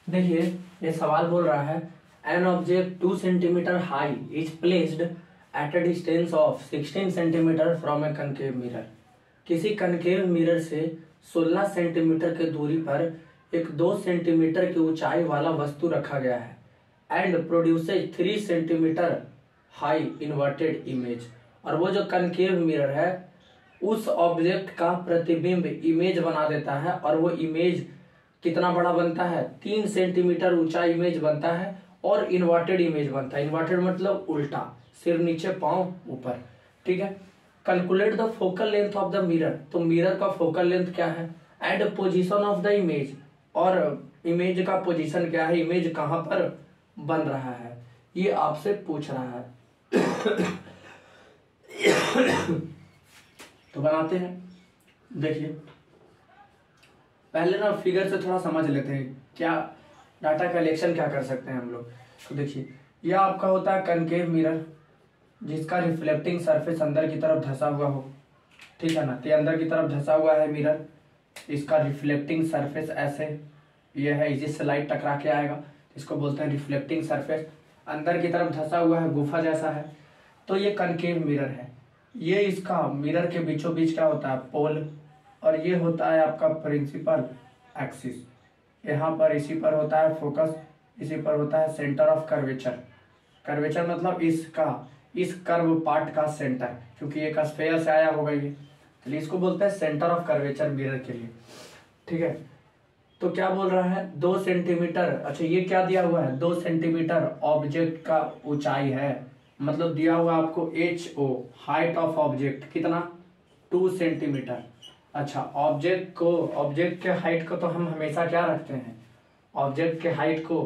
देखिए, ये सवाल बोल रहा है an object 2 centimetre high is placed at a distance of 16 centimetre from A concave mirror. किसी कनकेव मिरर से 16 सेंटीमीटर की दूरी पर एक 2 सेंटीमीटर की ऊंचाई वाला वस्तु रखा गया है and produces 3 centimetre high inverted image. और वो जो कनकेव मिरर है उस ऑब्जेक्ट का प्रतिबिंब इमेज बना देता है, और वो इमेज कितना बड़ा बनता है, 3 सेंटीमीटर ऊंचा इमेज बनता है और इन्वर्टेड इमेज बनता है। इन्वर्टेड मतलब उल्टा, सिर नीचे पांव ऊपर। ठीक है। Calculate the focal length of the mirror, तो मिरर का फोकल लेंथ क्या है and position of the image, और इमेज का पोजीशन क्या है, इमेज कहां पर बन रहा है, ये आपसे पूछ रहा है। तो बनाते हैं। देखिए, पहले ना फिगर से थोड़ा समझ लेते हैं क्या डाटा कलेक्शन क्या कर सकते हैं हम लोग। तो देखिए, यह आपका होता है कनकेव मिरर जिसका रिफ्लेक्टिंग सरफेस अंदर की तरफ धंसा हुआ हो। ठीक है ना, ये अंदर की तरफ धंसा हुआ है मिरर, इसका रिफ्लेक्टिंग सरफेस ऐसे ये है, इसी से लाइट टकरा के आएगा, इसको बोलते हैं रिफ्लेक्टिंग सरफेस। अंदर की तरफ धंसा हुआ है, गुफा जैसा है, तो ये कनकेव मिरर है। ये इसका मिरर के बीचों बीच क्या होता है, पोल, और ये होता है आपका प्रिंसिपल एक्सिस। यहाँ पर इसी पर होता है फोकस, इसी पर होता है सेंटर ऑफ कर्वेचर। कर्वेचर मतलब इस कर्व पार्ट का सेंटर, क्योंकि एक स्फेयर से आया होगा ये, चलिए इसको बोलते हैं सेंटर ऑफ कर्वेचर मिरर के लिए। ठीक है। तो क्या बोल रहा है, 2 सेंटीमीटर, अच्छा ये क्या दिया हुआ है, 2 सेंटीमीटर ऑब्जेक्ट का ऊंचाई है, मतलब दिया हुआ आपको HO हाइट ऑफ ऑब्जेक्ट कितना, 2 सेंटीमीटर। अच्छा, ऑब्जेक्ट के हाइट को तो हम हमेशा क्या रखते हैं, ऑब्जेक्ट के हाइट को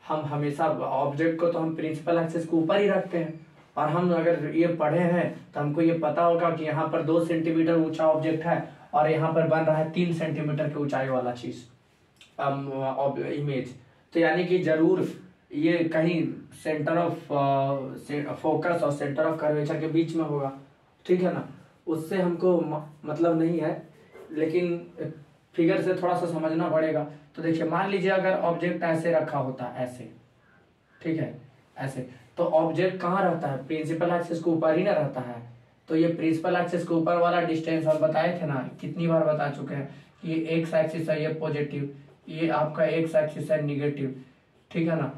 हम हमेशा, ऑब्जेक्ट को तो हम प्रिंसिपल एक्सिस के ऊपर ही रखते हैं। और हम अगर ये पढ़े हैं तो हमको ये पता होगा कि यहाँ पर 2 सेंटीमीटर ऊंचा ऑब्जेक्ट है और यहाँ पर बन रहा है 3 सेंटीमीटर की ऊंचाई वाला चीज इमेज। तो यानी कि जरूर ये कहीं सेंटर ऑफ फोकस और सेंटर ऑफ कर्वेचर के बीच में होगा। ठीक है ना, उससे हमको मतलब नहीं है, लेकिन फिगर से थोड़ा सा समझना पड़ेगा। तो देखिए, मान लीजिए अगर ऑब्जेक्ट ऐसे रखा होता है, ऐसे, ठीक है, ऐसे, तो ऑब्जेक्ट कहाँ रहता है, प्रिंसिपल एक्सिस के ऊपर ही ना रहता है। तो ये प्रिंसिपल एक्सिस के ऊपर वाला डिस्टेंस हम बताए थे ना, कितनी बार बता चुके हैं, ये एक्स एक्सिस है, ये पॉजिटिव, ये आपका एक्स एक्सिस है निगेटिव, ठीक है ना,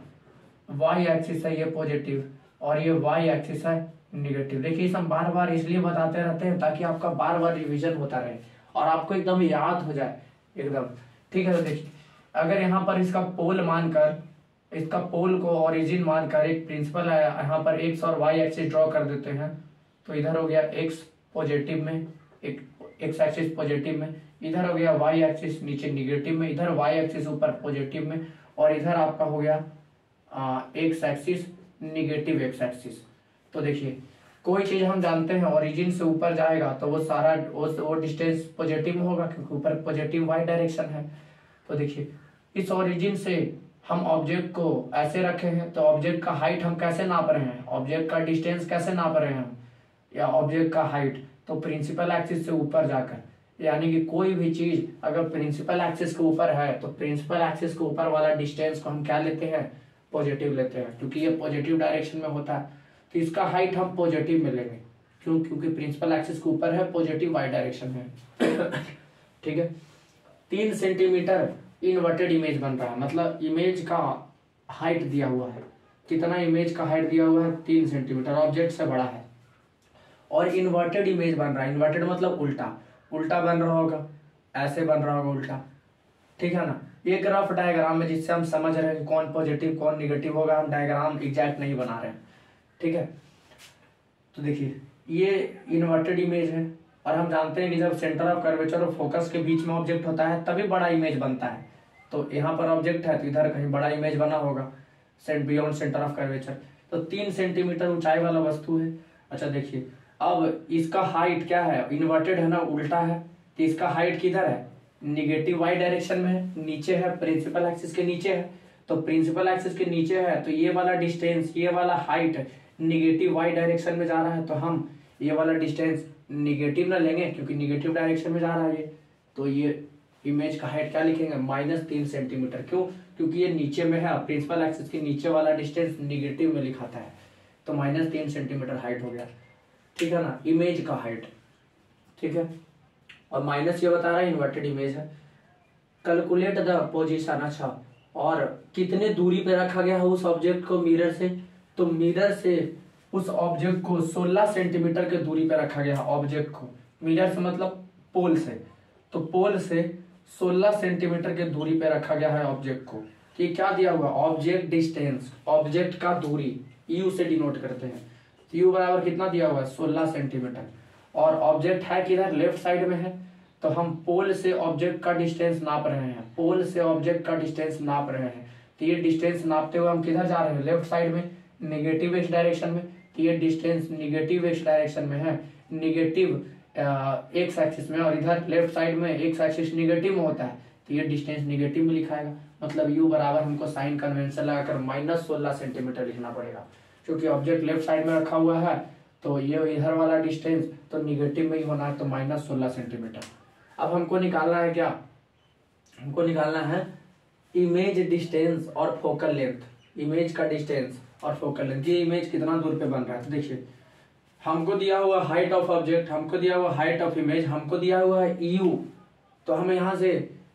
वाई एक्सिस है ये पॉजिटिव, और ये वाई एक्सिस है निगेटिव। देखिए, इसे हम बार बार इसलिए बताते रहते हैं ताकि आपका बार बार रिवीजन होता रहे और आपको एकदम याद हो जाए एकदम। ठीक है। तो देखिए, अगर यहाँ पर इसका पोल मानकर, इसका पोल को ओरिजिन मानकर एक प्रिंसिपल है, यहाँ पर एक्स और वाई एक्सिस ड्रॉ कर देते हैं, तो इधर हो गया एक्स पॉजिटिव में, एक एक्स एक्सिस पॉजिटिव में, इधर हो गया वाई एक्सिस नीचे निगेटिव में, इधर वाई एक्सिस ऊपर पॉजिटिव में, और इधर आपका हो गया x axis negative x axis. तो देखिए, कोई चीज हम जानते हैं ओरिजिन से ऊपर जाएगा तो वो सारा वो डिस्टेंस पॉजिटिव में होगा, क्योंकि ऊपर पॉजिटिव वाई डायरेक्शन है। तो देखिए, इस ओरिजिन से हम ऑब्जेक्ट को ऐसे रखे हैं, तो ऑब्जेक्ट का हाइट हम कैसे नाप रहे हैं, ऑब्जेक्ट का डिस्टेंस कैसे नाप रहे हैं हम, या ऑब्जेक्ट का हाइट, तो प्रिंसिपल एक्सिस से ऊपर जाकर, यानी कि कोई भी चीज अगर प्रिंसिपल एक्सिस के ऊपर है तो प्रिंसिपल एक्सिस के ऊपर वाला डिस्टेंस को हम क्या लेते हैं, पॉजिटिव लेते हैं, क्योंकि ये पॉजिटिव डायरेक्शन में होता है। तो इसका हाइट हम पॉजिटिव में लेंगे, क्योंकि प्रिंसिपल एक्सिस के ऊपर है, पॉजिटिव वाई डायरेक्शन है। ठीक है। 3 सेंटीमीटर इन्वर्टेड इमेज बन रहा है, मतलब इमेज का हाइट दिया हुआ है, कितना इमेज का हाइट दिया हुआ है, 3 सेंटीमीटर, ऑब्जेक्ट से बड़ा है, और इन्वर्टेड इमेज बन रहा है। इन्वर्टेड मतलब उल्टा, उल्टा बन रहा होगा, ऐसे बन रहा होगा उल्टा। ठीक है ना, एक रफ डायग्राम में जिससे हम समझ रहे हैं कि कौन पॉजिटिव कौन निगेटिव होगा, हम डायग्राम एग्जैक्ट नहीं बना रहे हैं। ठीक है। तो देखिए, ये इन्वर्टेड इमेज है, और हम जानते हैं कि जब सेंटर ऑफ कर्वेचर और फोकस के बीच में ऑब्जेक्ट होता है तभी बड़ा इमेज बनता है। तो यहाँ पर ऑब्जेक्ट है तो इधर कहीं बड़ा इमेज बना होगा बियॉन्ड सेंटर ऑफ कर्वेचर। तो 3 सेंटीमीटर ऊंचाई वाला वस्तु है। अच्छा देखिए, अब इसका हाइट क्या है, इन्वर्टेड है ना, उल्टा है, तो इसका हाइट किधर है, निगेटिव वाई डायरेक्शन में है, नीचे है, प्रिंसिपल एक्सिस के नीचे है। तो प्रिंसिपल एक्सिस के नीचे है तो ये वाला डिस्टेंस, ये वाला हाइट निगेटिव वाई डायरेक्शन में जा रहा है, तो हम ये वाला डिस्टेंस निगेटिव ना लेंगे क्योंकि निगेटिव डायरेक्शन में जा रहा है ये, तो ये इमेज का हाइट क्या लिखेंगे, -3 सेंटीमीटर। क्यों, क्योंकि ये नीचे में है, प्रिंसिपल एक्सिस के नीचे वाला डिस्टेंस निगेटिव में लिखाता है, तो -3 सेंटीमीटर हाइट हो गया, ठीक है ना, इमेज का हाइट, ठीक है। और माइनस ये बता रहा है इन्वर्टेड इमेज है। कैलकुलेट द पोजीशन, अच्छा, और कितने दूरी पे रखा गया है उस ऑब्जेक्ट को मिरर से, तो मिरर से उस ऑब्जेक्ट को 16 सेंटीमीटर के दूरी पे रखा गया है। ऑब्जेक्ट को मिरर से मतलब पोल से, तो पोल से 16 सेंटीमीटर के दूरी पे रखा गया है ऑब्जेक्ट को। ये क्या दिया हुआ, ऑब्जेक्ट डिस्टेंस, ऑब्जेक्ट का दूरी यू से डिनोट करते हैं, तो यू बराबर कितना दिया हुआ है, 16 सेंटीमीटर। और ऑब्जेक्ट है किधर, लेफ्ट साइड में है, तो हम पोल से ऑब्जेक्ट का डिस्टेंस नाप रहे हैं, पोल से ऑब्जेक्ट का डिस्टेंस नाप रहे हैं। तो ये डिस्टेंस नापते हुए हम किधर जा रहे हैं, लेफ्ट साइड में, निगेटिव एक्स डायरेक्शन में। तो ये डिस्टेंस निगेटिव एक्स डायरेक्शन में है, निगेटिव एक्स एक्सिस में, और इधर लेफ्ट साइड में एक्स एक्सिस निगेटिव में होता है, तो ये डिस्टेंस निगेटिव में लिखाएगा। मतलब यू बराबर हमको साइन कन्वेंशन लगाकर -16 सेंटीमीटर लिखना पड़ेगा, क्योंकि ऑब्जेक्ट लेफ्ट साइड में रखा हुआ है, तो ये इधर वाला डिस्टेंस तो निगेटिव में ही होना है, तो -16 सेंटीमीटर। अब हमको निकालना है क्या, हमको निकालना है इमेज डिस्टेंस और फोकल लेंथ, इमेज का डिस्टेंस और फोकल लेंथ, ये इमेज कितना दूर पे बन रहा है। तो देखिए हमको दिया हुआ हाइट ऑफ ऑब्जेक्ट, हमको दिया हुआ हाइट ऑफ इमेज, हमको दिया हुआ है यू, तो हम यहाँ से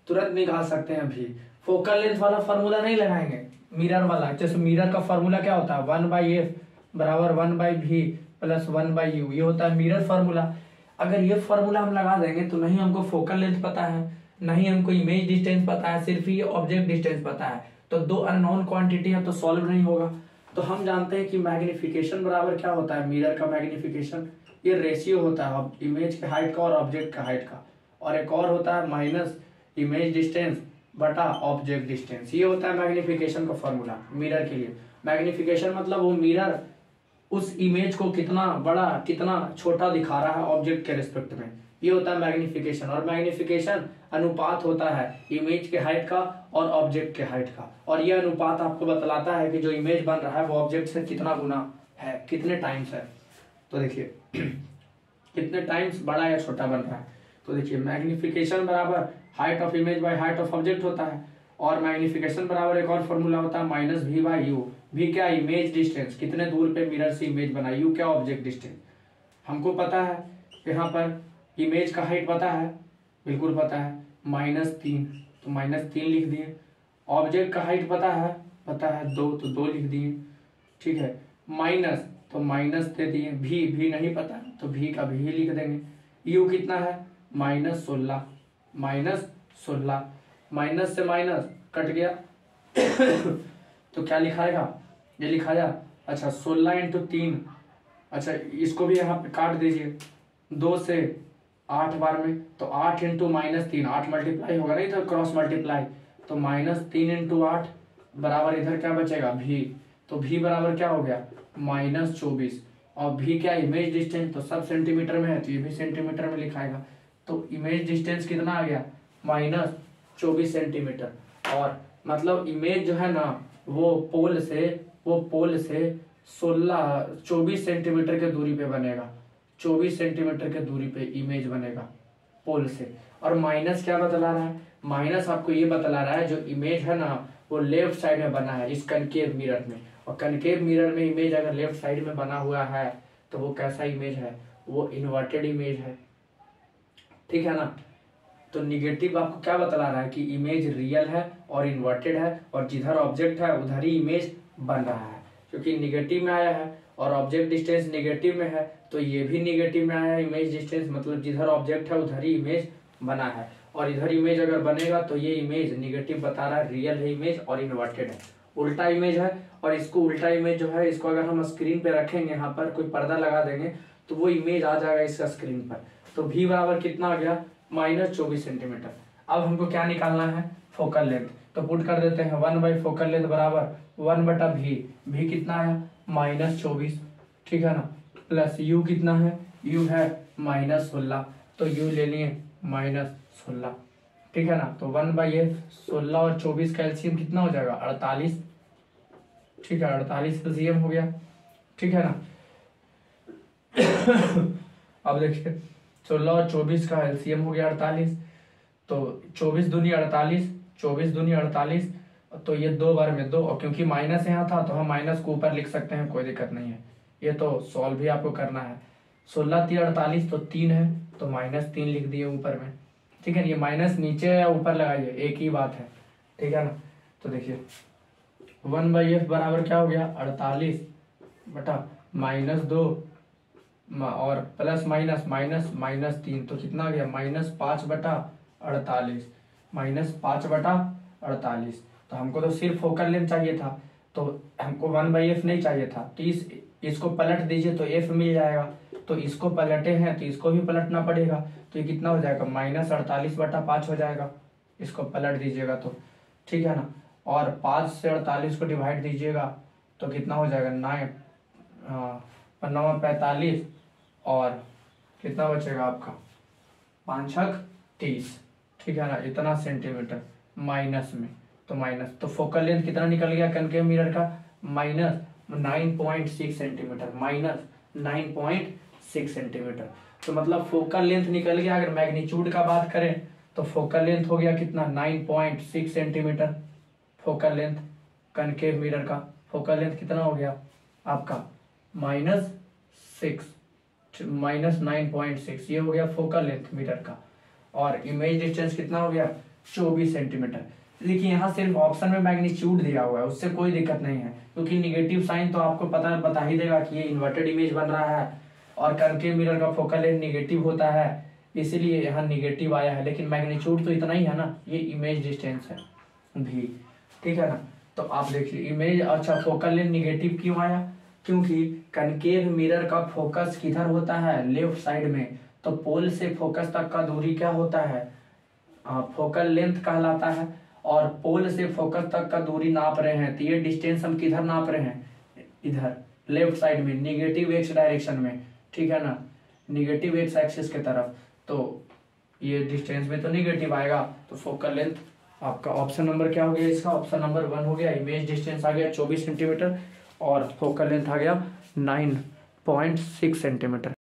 तुरंत निकाल सकते हैं अभी। फोकल लेंथ वाला फॉर्मूला नहीं लगाएंगे, मिरर वाला, जैसे मिरर का फॉर्मूला क्या होता है, 1/f बराबर 1/v प्लस 1/u, ये होता है मिरर फार्मूला। अगर ये फार्मूला हम लगा देंगे तो नहीं हमको फोकल लेंथ पता है, नहीं हमको इमेज डिस्टेंस पता है, सिर्फ ये ऑब्जेक्ट डिस्टेंस पता है, तो दो अननोन क्वांटिटी है तो सॉल्व नहीं होगा। तो हम जानते हैं कि मैग्निफिकेशन बराबर क्या होता है, मिरर का मैग्निफिकेशन ये रेशियो होता है इमेज के हाइट का और ऑब्जेक्ट का हाइट का, और एक और होता है माइनस इमेज डिस्टेंस बटा ऑब्जेक्ट डिस्टेंस, ये होता है मैग्निफिकेशन का फॉर्मूला मिरर के लिए। मैग्निफिकेशन मतलब वो मिरर उस इमेज को कितना बड़ा कितना छोटा दिखा रहा है ऑब्जेक्ट के रिस्पेक्ट में, ये होता है मैग्निफिकेशन। और मैग्निफिकेशन अनुपात होता है इमेज के हाइट का और ऑब्जेक्ट के हाइट का, और यह अनुपात आपको बतलाता है कि जो इमेज बन रहा है वो ऑब्जेक्ट से कितना गुना है, कितने टाइम्स है। तो देखिए कितने टाइम्स बड़ा या छोटा बन रहा है। तो देखिए मैग्निफिकेशन बराबर height of image by height of object होता है, और मैग्निफिकेशन बराबर एक और फॉर्मूला होता है -v/u। v क्या, इमेज डिस्टेंस, कितने दूर पे मिरर से इमेज बना, u क्या, ऑब्जेक्ट डिस्टेंस। हमको पता है यहाँ पर इमेज का हाइट पता है, बिल्कुल पता है, -3, तो -3 लिख दिए। ऑब्जेक्ट का हाइट पता है 2, तो 2 लिख दिए, ठीक है। माइनस, तो माइनस दे दिए, भी नहीं पता तो भी का भी लिख देंगे। u कितना है, -16, माइनस से माइनस कट गया तो क्या लिखाएगा, ये लिखाया, अच्छा 16 × 3, अच्छा इसको भी यहाँ पे काट दीजिए 2 से 8 बार में, तो 8 × -3, 8 मल्टीप्लाई होगा नहीं तो क्रॉस मल्टीप्लाई, तो -3 × 8 बराबर इधर क्या बचेगा, भी, तो भी बराबर क्या हो गया, -24, और भी क्या, इमेज डिस्टेंस, तो सब सेंटीमीटर में है तो ये भी सेंटीमीटर में लिखाएगा। तो इमेज डिस्टेंस कितना आ गया, -24 सेंटीमीटर। और मतलब इमेज जो है ना वो पोल से 24 सेंटीमीटर के दूरी पे बनेगा, 24 सेंटीमीटर के दूरी पे इमेज बनेगा पोल से। और माइनस क्या बतला रहा है, माइनस आपको ये बतला रहा है जो इमेज है ना वो लेफ्ट साइड में बना है इस कनकेव मिरर में, और कनकेव मिरर में इमेज अगर लेफ्ट साइड में बना हुआ है तो वो कैसा इमेज है, वो इन्वर्टेड इमेज है, ठीक है ना। तो निगेटिव आपको क्या बतला रहा है कि इमेज रियल है और इन्वर्टेड है, और जिधर ऑब्जेक्ट है उधर ही इमेज बन रहा है, क्योंकि निगेटिव में आया है और ऑब्जेक्ट डिस्टेंस निगेटिव में है, तो ये भी निगेटिव में आया है इमेज डिस्टेंस, मतलब जिधर ऑब्जेक्ट है उधर ही इमेज बना है, और इधर इमेज अगर बनेगा तो ये इमेज निगेटिव बता रहा है, रियल है इमेज और इन्वर्टेड है, उल्टा इमेज है। और इसको उल्टा इमेज जो है इसको अगर हम स्क्रीन पे रखेंगे, यहाँ पर कोई पर्दा लगा देंगे तो वो इमेज आ जाएगा इसका स्क्रीन पर। तो भी बराबर कितना आ गया, -24 सेंटीमीटर। अब हमको क्या निकालना है, फोकल लेंथ, तो पुट कर देते हैं 1 फोकल लेंथ बराबर 1/v, भी कितना आया, -24, ठीक है ना, प्लस u कितना है, u है -16, तो u ले लिए -16, ठीक है ना। तो 1/f 16 और 24 का एलसीएम कितना हो जाएगा, 48, ठीक है, 48 एलसीएम हो गया, ठीक है ना। अब देखिए 16 और 24 का एलसीएम हो गया 48, तो 24 दूनी 48, 24 दूनी 48, तो ये 2 बार में 2, और क्योंकि माइनस यहाँ था तो हम माइनस को ऊपर लिख सकते हैं, कोई दिक्कत नहीं है। ये तो सॉल्व भी आपको करना है। 16 3 48, तो 3 है तो -3 लिख दिए ऊपर में, ठीक है। ये माइनस नीचे या ऊपर लगाइए, एक ही बात है, ठीक है ना। तो देखिए 1/f बराबर क्या हो गया, 48 बटा -2 और प्लस माइनस माइनस -3, तो कितना आ गया, -5 बटा 48, -5 बटा 48। तो हमको तो सिर्फ फोकल लेंथ चाहिए था, तो हमको 1/f नहीं चाहिए था, तो इसको पलट दीजिए तो f मिल जाएगा। तो इसको पलटे हैं तो इसको भी पलटना पड़ेगा, तो ये कितना हो जाएगा, -48 बटा 5 हो जाएगा। इसको पलट दीजिएगा तो, ठीक है ना। और 5 से 48 को डिवाइड दीजिएगा तो कितना हो जाएगा, 9 9 45, और कितना बचेगा आपका, 5 छक 30, ठीक है ना। इतना सेंटीमीटर माइनस में, तो माइनस, तो फोकल लेंथ कितना निकल गया कनकेव मिरर का, -9.6 सेंटीमीटर, -9.6 सेंटीमीटर। तो मतलब फोकल लेंथ निकल गया। अगर मैग्नीट्यूड का बात करें तो फोकल लेंथ हो गया कितना, 9.6 centimetre. Focal length concave mirror का फोकल लेंथ कितना हो गया आपका, -9.6, ये हो गया फोकल लेंथ मिरर का। और इमेज डिस्टेंस कितना हो गया, 24 सेंटीमीटर। देखिए यहाँ सिर्फ ऑप्शन में मैग्नीट्यूड दिया हुआ है, उससे कोई दिक्कत नहीं है, क्योंकि निगेटिव साइन तो आपको बता ही देगा कि ये इन्वर्टेड इमेज बन रहा है, और कनकेव मिरर का फोकल लेंथ निगेटिव होता है, इसीलिए यहाँ निगेटिव आया है। लेकिन मैग्नीट्यूड तो इतना ही है ना, ये इमेज डिस्टेंस है भी, ठीक है ना। तो आप देखिए इमेज, अच्छा फोकल लेंथ निगेटिव क्यों आया, क्योंकि कनकेव मिरर का फोकस किधर होता है, लेफ्ट साइड में। तो पोल से फोकस तक का दूरी क्या होता है, फोकल लेंथ कहलाता है। और पोल से फोकस तक का दूरी नाप रहे हैं, तो ये डिस्टेंस हम किधर नाप रहे हैं, इधर लेफ्ट साइड में, निगेटिव एक्स डायरेक्शन में, ठीक है ना, निगेटिव एक्स एक्सिस के तरफ। तो ये डिस्टेंस में तो निगेटिव आएगा, तो फोकल लेंथ आपका ऑप्शन नंबर क्या हो गया, इसका ऑप्शन नंबर 1 हो गया। इमेज डिस्टेंस आ गया 24 सेंटीमीटर और फोकल लेंथ आ गया 9.6 सेंटीमीटर।